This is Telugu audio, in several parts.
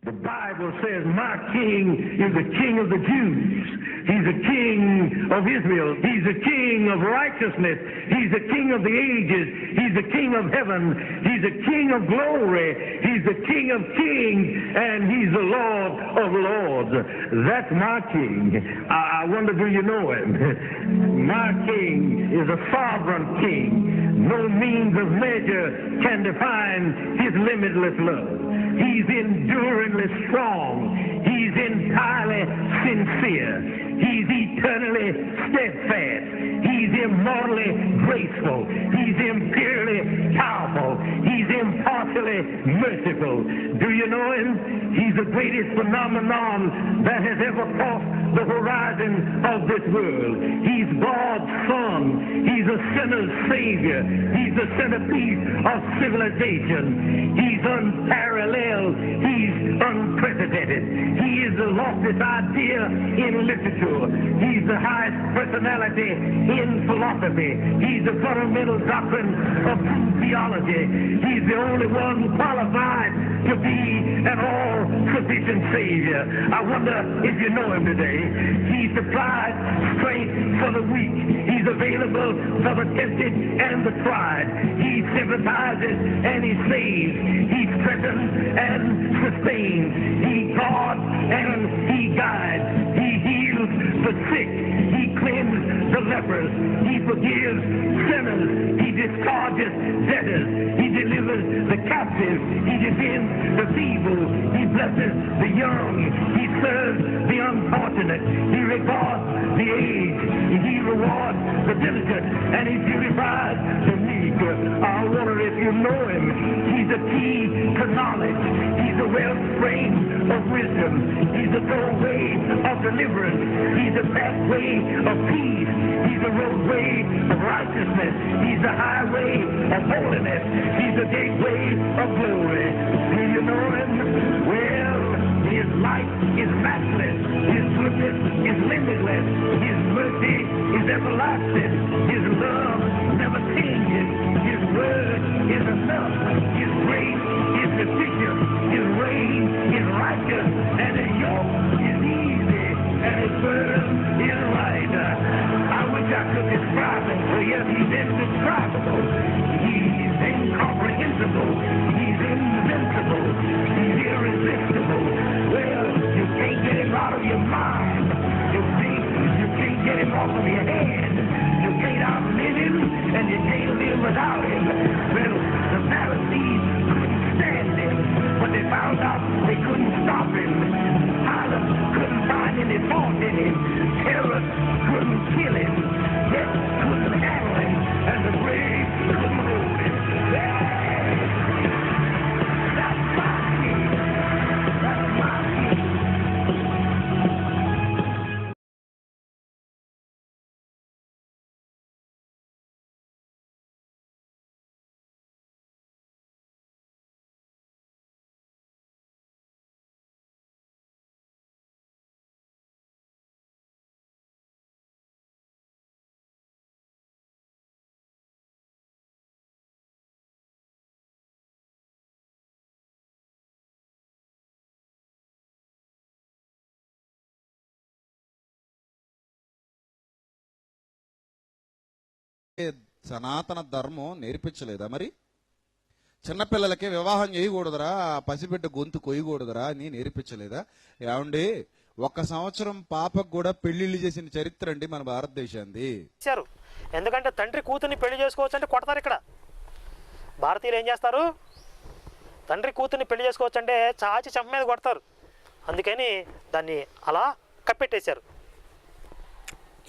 The Bible says, my king is the king of the Jews. He's the king of Israel. He's the king of righteousness. He's the king of the ages. He's the king of heaven. He's the king of glory. He's the king of kings. And he's the Lord of lords. That's my king. I wonder, do you know him? My king is a sovereign king. No means of measure can define his limitless love. He's enduringly strong. He's entirely sincere. He's eternally steadfast. He's immortally graceful. He's imperially powerful. He's impartially merciful. Do you know him? He's the greatest phenomenon that has ever crossed the horizon of this world. He's God's Son. He's a sinner's Savior. He's the centerpiece of civilization. He's unparalleled. He's unprecedented. He is the loftiest idea in literature. He's the highest personality in philosophy. He's the fundamental doctrine of true theology. He's the only one qualified to be an all-sufficient Savior. I wonder if you know him today. He supplies strength for the weak. He's available for the tempted and the tried. He sympathizes and he saves. He strengthens and sustains. He guards and he guides. He heals the sick. He cleanses the lepers. He forgives sinners. He discharges debtors. He delivers the captive. He defends the feeble. He blesses the young. He serves the unfortunate. He regards the aged. He rewards the diligent. And he purifies the meek. I wonder if you know him. He's the key to knowledge. He's the wellspring of wisdom. He's the doorway of deliverance. He's the pathway of peace. He's the roadway of righteousness. He's the highway of holiness. He's the gateway of glory. Do you know him? Well, his light is matchless. His goodness is limitless. His mercy is everlasting. His love never changes. His word is enough. His grace is sufficient. His reign is righteous. And his yoke is easy. And his burden is light. I wish I could describe him. For yes, he's indescribable. He's incomprehensible. He's invincible. He's irresistible. Well, you can't get him out of your mind. You can't get him off of your head. You can't outlive him, and you can't live without him. Well, the Pharisees couldn't stand him, but they found out they couldn't stop him. Pilate couldn't find any fault in him. Herod couldn't kill him. Death couldn't handle him, and the grave couldn't hold him. That's my king. That's my king. సనాతన ధర్మం నేర్పించలేదా? మరి చిన్నపిల్లలకి వివాహం చేయకూడదురా, పసిబిడ్డ గొంతు కొయ్యకూడదురా అని నేర్పించలేదా? ఏమండి, 1 సంవత్సరం పాపకు కూడా పెళ్లిళ్ళు చేసిన చరిత్ర అండి మన భారతదేశాన్ని. ఎందుకంటే తండ్రి కూతుర్ని పెళ్లి చేసుకోవచ్చు అంటే కొడతారు. ఇక్కడ భారతీయులు ఏం చేస్తారు? తండ్రి కూతుర్ని పెళ్లి చేసుకోవచ్చు అంటే చాచి చెంప మీద కొడతారు. అందుకని దాన్ని అలా కప్పెట్టేశారు.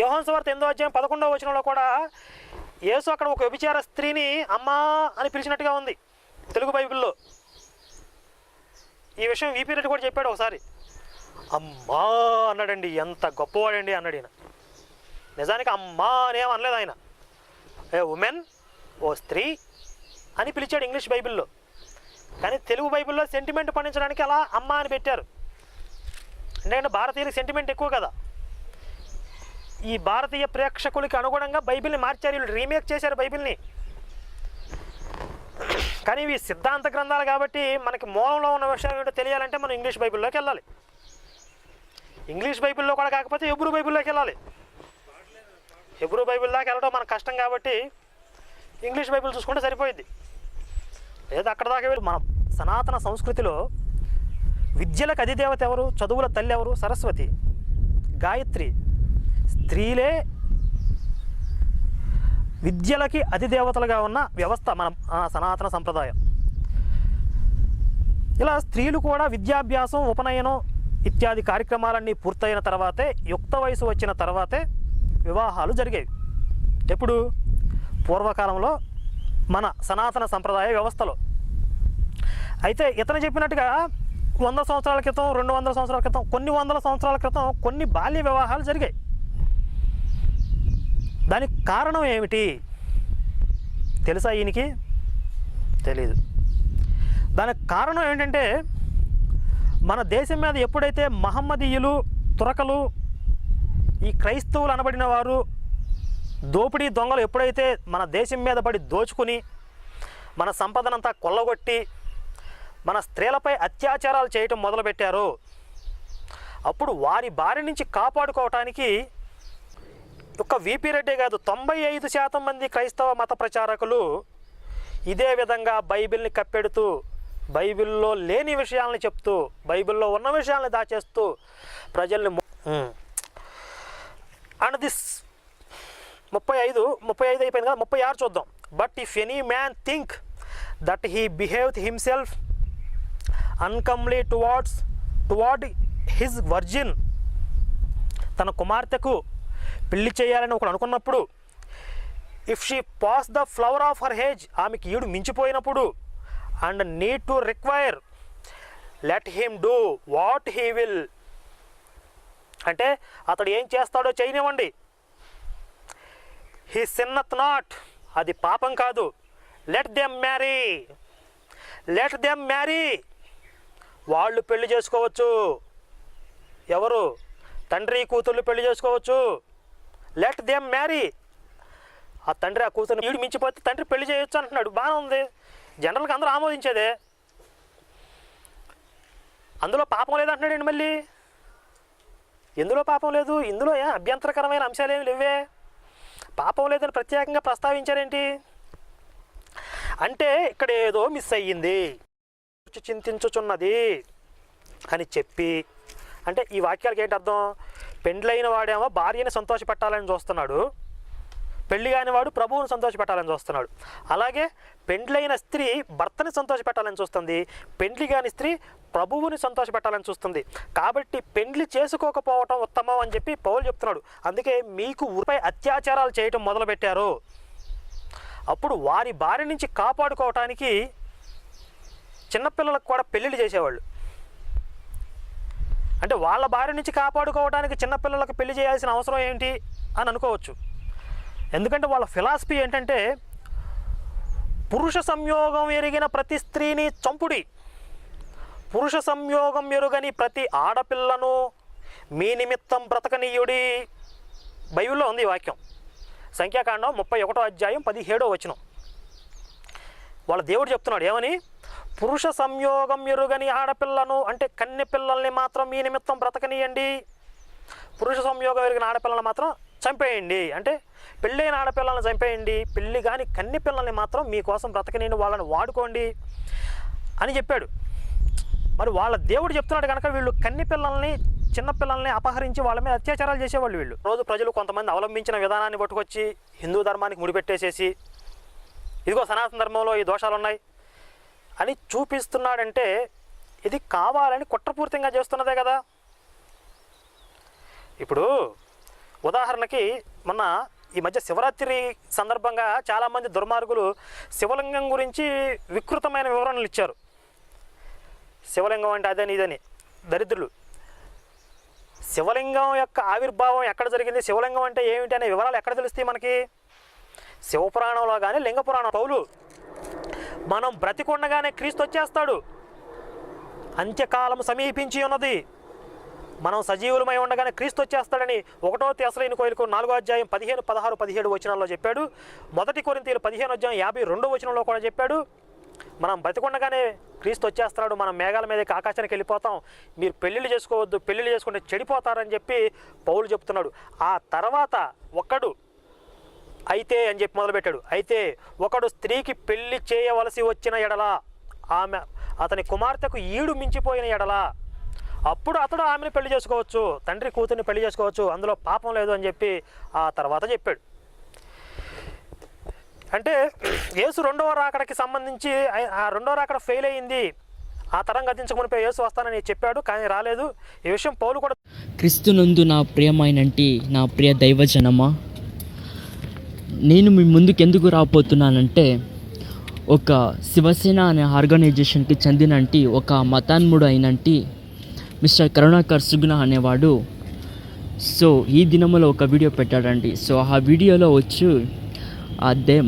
యోహాను సువార్త 8వ అధ్యాయం 11వ వచనంలో కూడా యేసు అక్కడ ఒక వ్యభిచార స్త్రీని అమ్మా అని పిలిచినట్టుగా ఉంది తెలుగు బైబిల్లో. ఈ విషయం వీపీ రెడ్డి కూడా చెప్పాడు ఒకసారి. అమ్మా అన్నాడండి. ఎంత గొప్పవాడండి అన్నాడు ఈయన. నిజానికి అమ్మా అనేం అనలేదు ఆయన. ఏ ఉమెన్, ఓ స్త్రీ అని పిలిచాడు ఇంగ్లీష్ బైబిల్లో. కానీ తెలుగు బైబిల్లో సెంటిమెంట్ పండించడానికి అలా అమ్మా అని పెట్టారు. ఎందుకంటే భారతీయులకు సెంటిమెంట్ ఎక్కువ కదా. ఈ భారతీయ ప్రేక్షకులకి అనుగుణంగా బైబిల్ని మార్చారు. వీళ్ళు రీమేక్ చేశారు బైబిల్ని. కానీ ఇవి సిద్ధాంత గ్రంథాలు కాబట్టి మనకి మూలంలో ఉన్న విషయం ఏంటో తెలియాలంటే మనం ఇంగ్లీష్ బైబిల్లోకి వెళ్ళాలి. ఇంగ్లీష్ బైబిల్లో కూడా కాకపోతే హెబ్రూ బైబిల్లోకి వెళ్ళాలి. హెబ్రూ బైబిల్ దాకా వెళ్ళడం మనకు కష్టం కాబట్టి ఇంగ్లీష్ బైబిల్ చూసుకుంటే సరిపోయింది. లేదా అక్కడ దాకా వెళ్ళి మన సనాతన సంస్కృతిలో విద్యలకు అధిదేవత ఎవరు? చదువుల తల్లి ఎవరు? సరస్వతి, గాయత్రి. స్త్రీలే విద్యలకి అధిదేవతలుగా ఉన్న వ్యవస్థ మన సనాతన సంప్రదాయం. ఇలా స్త్రీలు కూడా విద్యాభ్యాసం, ఉపనయనం ఇత్యాది కార్యక్రమాలన్నీ పూర్తయిన తర్వాతే, యుక్త వయసు వచ్చిన తర్వాతే వివాహాలు జరిగేవి. ఎప్పుడు? పూర్వకాలంలో మన సనాతన సంప్రదాయ వ్యవస్థలో. అయితే ఇతను చెప్పినట్టుగా 100 సంవత్సరాల క్రితం, 200 సంవత్సరాల క్రితం, కొన్ని వందల సంవత్సరాల క్రితం కొన్ని బాల్య వివాహాలు జరిగాయి. దానికి కారణం ఏమిటి తెలుసా? ఈయనకి తెలీదు. దానికి కారణం ఏంటంటే, మన దేశం మీద ఎప్పుడైతే మహమ్మదీయులు, తురకలు, ఈ క్రైస్తవులు అనబడిన వారు, దోపిడీ దొంగలు ఎప్పుడైతే మన దేశం మీద పడి దోచుకుని మన సంపదనంతా కొల్లగొట్టి మన స్త్రీలపై అత్యాచారాలు చేయటం మొదలుపెట్టారో, అప్పుడు వారి బారి నుంచి కాపాడుకోవటానికి ఒక్క విపి రెడ్డే కాదు, 95% మంది క్రైస్తవ మత ప్రచారకులు ఇదే విధంగా బైబిల్ని కప్పెడుతూ, బైబిల్లో లేని విషయాలను చెప్తూ, బైబిల్లో ఉన్న విషయాలను దాచేస్తూ ప్రజల్ని అండ్ దిస్ 35 అయిపోయింది కదా, 36 చూద్దాం. But if any man think that he behaved himself uncomely toward his virgin, తన కుమార్తెకు పెళ్లి చేయాలని ఒకడు అనుకున్నప్పుడు, if she pass the flower of her age, ఆమెకి ఈడు మించిపోయినప్పుడు, and need to require, let him do what he will, అంటే అతడు ఏం చేస్తాడో చేయనివ్వండి. హీ సిన్నత్ నాట్, అది పాపం కాదు. లెట్ దెమ్ మ్యారీ, వాళ్ళు పెళ్లి చేసుకోవచ్చు. ఎవరు? తండ్రి కూతుర్లు పెళ్లి చేసుకోవచ్చు. Let them marry. ఆ తండ్రి ఆ కూతుర్ని వీడు మించిపోతే తండ్రి పెళ్లి చేయొచ్చు అంటున్నాడు. బాగానే ఉంది, జనరల్గా అందరూ ఆమోదించేదే. అందులో పాపం లేదంటున్నాడండి. మళ్ళీ ఎందులో పాపం లేదు? ఇందులో అభ్యంతరకరమైన అంశాలు ఏమి లేవే. పాపం లేదని ప్రత్యేకంగా ప్రస్తావించారేంటి అంటే, ఇక్కడ ఏదో మిస్ అయ్యింది, చింతించుచున్నది అని చెప్పి, అంటే ఈ వాక్యాలకి ఏంటి అర్థం? పెండ్లైన వాడేమో భార్యని సంతోషపెట్టాలని చూస్తున్నాడు, పెళ్లి కాని వాడు ప్రభువుని సంతోషపెట్టాలని చూస్తున్నాడు. అలాగే పెండ్లైన స్త్రీ భర్తని సంతోషపెట్టాలని చూస్తుంది, పెండ్లి కాని స్త్రీ ప్రభువుని సంతోషపెట్టాలని చూస్తుంది. కాబట్టి పెండ్లి చేసుకోకపోవటం ఉత్తమం అని చెప్పి పౌలు చెప్తున్నాడు. అందుకే మీకు ఊరిపై అత్యాచారాలు చేయటం మొదలుపెట్టారు, అప్పుడు వారి బారి నుంచి కాపాడుకోవటానికి చిన్నపిల్లలకు కూడా పెళ్ళిళ్ళు చేసేవాళ్ళు. అంటే వాళ్ళ బారి నుంచి కాపాడుకోవడానికి చిన్నపిల్లలకు పెళ్లి చేయాల్సిన అవసరం ఏంటి అని అనుకోవచ్చు. ఎందుకంటే వాళ్ళ ఫిలాసఫీ ఏంటంటే, పురుష సంయోగం ఎరిగిన ప్రతి స్త్రీని చంపుడి, పురుష సంయోగం ఎరుగని ప్రతి ఆడపిల్లను మీ నిమిత్తం బ్రతకనీయుడి. బైబిల్లో ఉంది ఈ వాక్యం. సంఖ్యాకాండం 31వ అధ్యాయం 17వ వచనం. వాళ్ళ దేవుడు చెప్తున్నాడు ఏమని? పురుష సంయోగం ఎరుగని ఆడపిల్లను, అంటే కన్నె పిల్లల్ని మాత్రం మీ నిమిత్తం బ్రతకనీయండి, పురుష సంయోగం ఎరిగిన ఆడపిల్లలను మాత్రం చంపేయండి. అంటే పెళ్ళైన ఆడపిల్లలను చంపేయండి, పెళ్ళి కానీ కన్నె పిల్లల్ని మాత్రం మీకోసం బ్రతకనీయండి, వాళ్ళని వాడుకోండి అని చెప్పాడు. మరి వాళ్ళ దేవుడు చెప్తున్నాడు కనుక వీళ్ళు కన్నె పిల్లల్ని, చిన్నపిల్లల్ని అపహరించి వాళ్ళ మీద అత్యాచారాలు చేసేవాళ్ళు. వీళ్ళు రోజు ప్రజలు కొంతమంది అవలంబించిన విధానాన్ని పట్టుకొచ్చి హిందూ ధర్మానికి ముడిపెట్టేసేసి, ఇదిగో సనాతన ధర్మంలో ఈ దోషాలు ఉన్నాయి అని చూపిస్తున్నాడంటే, ఇది కావాలని కుట్రపూరితంగా చేస్తున్నదే కదా. ఇప్పుడు ఉదాహరణకి మొన్న ఈ మధ్య శివరాత్రి సందర్భంగా చాలామంది దుర్మార్గులు శివలింగం గురించి వికృతమైన వివరణలు ఇచ్చారు. శివలింగం అంటే అదని ఇదని దరిద్రులు. శివలింగం యొక్క ఆవిర్భావం ఎక్కడ జరిగింది, శివలింగం అంటే ఏమిటి అనే వివరాలు ఎక్కడ తెలుస్తాయి మనకి? శివపురాణంలో కానీ లింగ పురాణం. పౌలు మనం బ్రతికుండగానే క్రీస్తు వచ్చేస్తాడు, అంత్యకాలం సమీపించి ఉన్నది, మనం సజీవులమై ఉండగానే క్రీస్తు వచ్చేస్తాడని 1వ తెస్సలోనికీయులకు 4వ అధ్యాయం 15, 16, 17 వచనాల్లో చెప్పాడు. 1 కొరింథీయులు 15వ అధ్యాయం 52వ వచనంలో కూడా చెప్పాడు. మనం బతికుండగానే క్రీస్తు వచ్చేస్తున్నాడు, మనం మేఘాల మీదకి ఆకాశానికి వెళ్ళిపోతాం, మీరు పెళ్ళిళ్ళు చేసుకోవద్దు, పెళ్ళిళ్ళు చేసుకుంటే చెడిపోతారని చెప్పి పౌలు చెప్తున్నాడు. ఆ తర్వాత ఒకడు అయితే అని చెప్పి మొదలుపెట్టాడు. అయితే ఒకడు స్త్రీకి పెళ్లి చేయవలసి వచ్చిన ఎడల, ఆమె అతని కుమార్తెకు ఈడు మించిపోయిన ఎడల, అప్పుడు అతడు ఆమెను పెళ్లి చేసుకోవచ్చు, తండ్రి కూతుర్ని పెళ్లి చేసుకోవచ్చు, అందులో పాపం లేదు అని చెప్పి ఆ తర్వాత చెప్పాడు. అంటే యేసు రెండవ రాకడకి సంబంధించి ఆ రెండవ రాకడ ఫెయిల్ అయ్యింది, ఆ తరం గతించకపోతే యేసు వస్తానని చెప్పాడు, కానీ రాలేదు. ఈ విషయం పౌలు కూడా, క్రీస్తునందు నా ప్రియమైనంటి నా ప్రియ దైవజనమా, నేను మీ ముందుకు ఎందుకు రాబోతున్నానంటే, ఒక శివసేన అనే ఆర్గనైజేషన్కి చెందినంటి ఒక మతాన్ముడు అయినంటి మిస్టర్ కరుణాకర్ సుగుణ అనేవాడు సో ఈ దినములో ఒక వీడియో పెట్టాడండి. సో ఆ వీడియోలో వచ్చి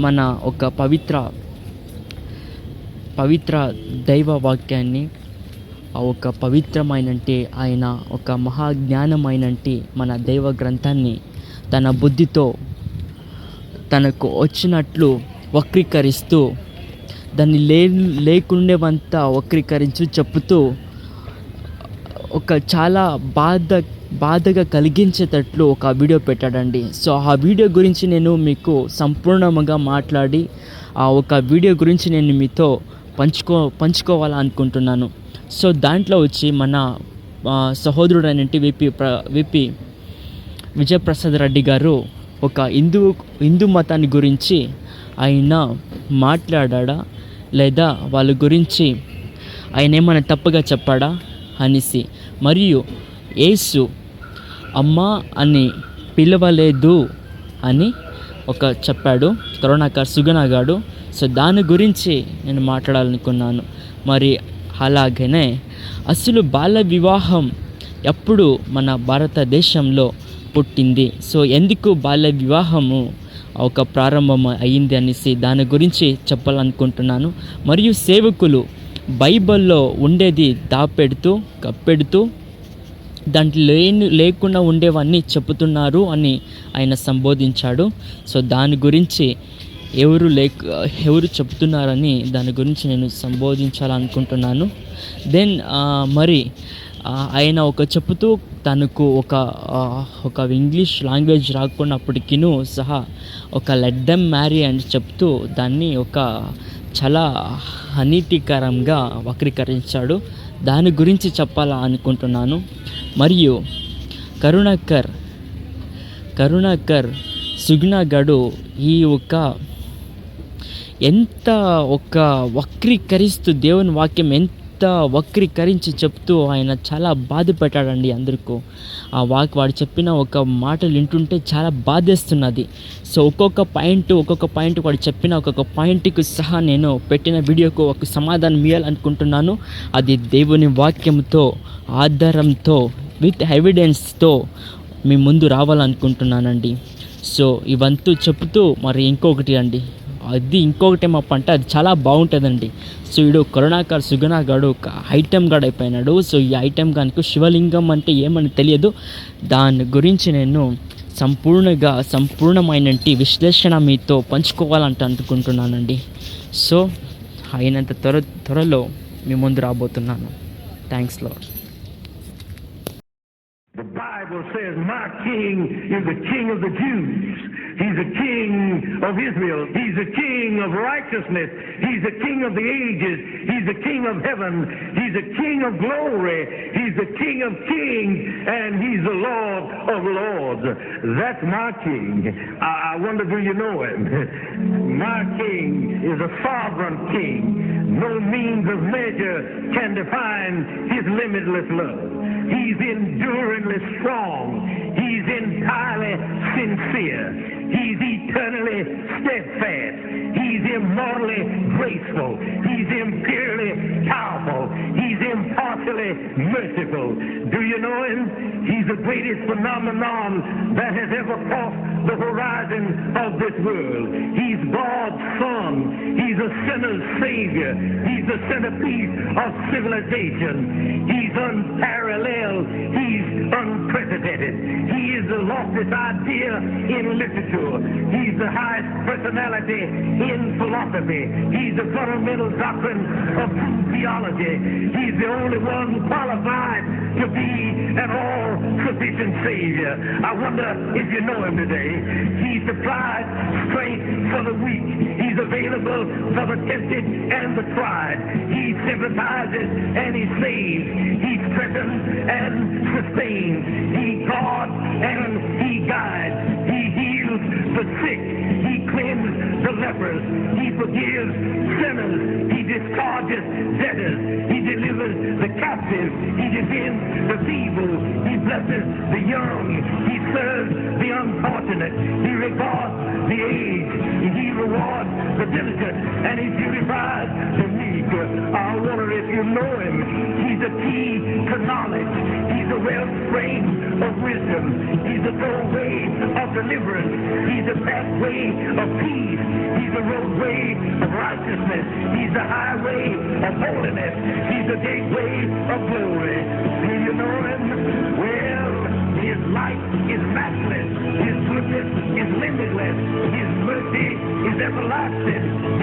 మన ఒక పవిత్ర దైవ వాక్యాన్ని, ఒక పవిత్రమైనంటి ఆయన ఒక మహాజ్ఞానమైనంటి మన దైవ గ్రంథాన్ని తన బుద్ధితో తనకు వచ్చినట్లు వక్రీకరిస్తూ దాన్ని లేకుండేవంతా వక్రీకరించి చెప్పుతూ ఒక చాలా బాధగా కలిగించేటట్లు ఒక వీడియో పెట్టాడండి. సో ఆ వీడియో గురించి నేను మీకు సంపూర్ణంగా మాట్లాడి ఆ ఒక వీడియో గురించి నేను మీతో పంచుకోవాలనుకుంటున్నాను. సో దాంట్లో వచ్చి మన సహోదరుడైనటువంటి విపి విజయప్రసాద్ రెడ్డి గారు ఒక హిందూ మతాన్ని గురించి ఆయన మాట్లాడా లేదా వాళ్ళ గురించి ఆయన ఏమైనా తప్పుగా చెప్పాడా అనేసి, మరియు యేసు అమ్మా అని పిలవలేదు అని ఒక చెప్పాడు కరుణాకర్ సుగుణ గారు. సో దాని గురించి నేను మాట్లాడాలనుకున్నాను. మరి అలాగనే అసలు బాల్య వివాహం ఎప్పుడు మన భారతదేశంలో పుట్టింది, సో ఎందుకు బాల్య వివాహము ఒక ప్రారంభం అయ్యింది అనేసి దాని గురించి చెప్పాలనుకుంటున్నాను. మరియు సేవకులు బైబిల్లో ఉండేది కప్పెడుతూ దాంట్లో లేకుండా ఉండేవన్నీ చెబుతున్నారు అని ఆయన సంబోధించాడు. సో దాని గురించి ఎవరు చెప్తున్నారని దాని గురించి నేను సంబోధించాలనుకుంటున్నాను. దెన్ మరి ఆయన చెప్తూ తనకు ఒక ఇంగ్లీష్ లాంగ్వేజ్ రాకున్నప్పటికీ సహా లెట్ దెమ్ మ్యారీ అని చెప్తూ దాన్ని చాలా అనీతికరంగా వక్రీకరించాడు. దాని గురించి చెప్పాలనుకుంటున్నాను. మరియు కరుణాకర్ సుగుణ గారు ఈ ఎంత వక్రీకరిస్తూ దేవుని వాక్యం ఎంత వక్రీకరించి చెప్తూ ఆయన చాలా బాధ పెట్టాడండి అందరికీ. వాడు చెప్పిన ఒక మాటలు వింటుంటే చాలా బాధేస్తున్నది. సో ఒక్కొక్క పాయింట్ వాడు చెప్పిన ఒక్కొక్క పాయింట్కి సహా నేను పెట్టిన వీడియోకు ఒక సమాధానం ఇవ్వాలనుకుంటున్నాను. అది దేవుని వాక్యంతో ఆధారంతో విత్ ఎవిడెన్స్తో మీ ముందు రావాలనుకుంటున్నానండి. సో ఇవంతా చెప్తూ మరి ఇంకొకటి ఏమప్పంటే అది చాలా బాగుంటుందండి. సో వీడు కరుణాకర్ సుగుణ గాడు ఒక ఐటెం గాడు అయిపోయినాడు. సో ఈ ఐటెం గానికి శివలింగం అంటే ఏమని తెలియదు. దాని గురించి నేను సంపూర్ణమైనటి విశ్లేషణ మీతో అనుకుంటున్నానండి. సో అయినంత త్వరలో మీ ముందు రాబోతున్నాను. Thanks lord. The Bible says, my king is the king of the Jews. He's the king of Israel. He's the king of righteousness. He's the king of the ages. He's the king of heaven. He's the king of glory. He's the king of kings. And he's the Lord of lords. That's my king. I wonder, do you know him? My king is a sovereign king. No means of measure can define his limitless love. He's enduringly strong. He's entirely sincere. He's eternally steadfast. He's immortally graceful. He's imperially powerful. He's impartially merciful. Do you know him? He's the greatest phenomenon that has ever crossed the horizon of this world. He's God's Son. He's a sinner's Savior. He's the centerpiece of civilization. He's unparalleled. He's unprecedented. He is the loftiest idea in literature. He's the highest personality in philosophy. He's the fundamental doctrine of true theology. He's the only one qualified to be an all-sufficient Savior. I wonder if you know him today. He supplies strength for the weak. He's available for the tempted and the tried. He sympathizes and he saves. He strengthens and sustains. He guards and he guides. He heals the sick. He cleanses the lepers. He forgives sinners. He discharges debtors. He delivers the captive. He defends the feeble. He blesses the young. He serves the unfortunate. He regards the aged. He rewards the diligent. And he purifies the meek. I wonder if you know him. He's the key to knowledge. He's the wellspring of wisdom. He's the doorway of deliverance. He's the pathway of peace. He's the roadway of righteousness. He's the highway of holiness. He's the gateway of glory. Do you know him? Well, his light is matchless. His goodness is limitless. His mercy is everlasting.